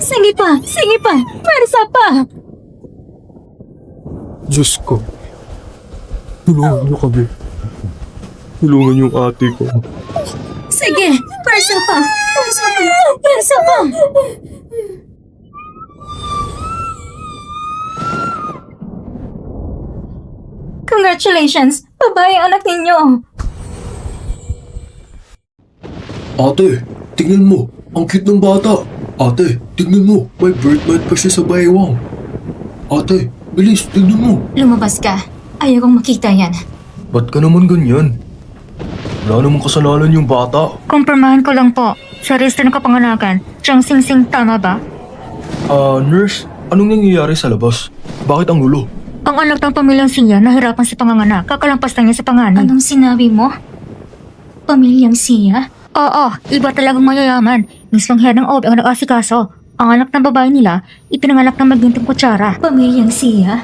Sige pa! Sige pa! Pwersa pa! Diyos ko. Tulungan niyo kami. Tulungan yung ate ko. Sige! Pwersa pa! Pwersa pa! Pwersa pa! Congratulations! Babae ang anak ninyo! Ate, tingnan mo. Ang cute ng bata. Ate, tingnan mo. May birthmark pa siya sa baywang. Ate, bilis, tingnan mo. Lumabas ka. Ayaw kong makita yan. Ba't ka naman ganyan? Wala namang kasalanan yung bata. Kumpirmahan ko lang po. Sa register ng kapanganakan, Chang Sing-Sing, tama ba? Nurse, anong nangyayari sa labas? Bakit ang gulo? Ang anak ng pamilyang siya nahirapan sa panganganak, kakalampas na niya sa panganib. Anong sinabi mo? Pamilyang siya? Oo, iba talagang mayayaman. Mismong head ng OB ang nag-asikaso. Ang anak ng babae nila, ipinanganak ng magintong kutsara. Pamilyang siya?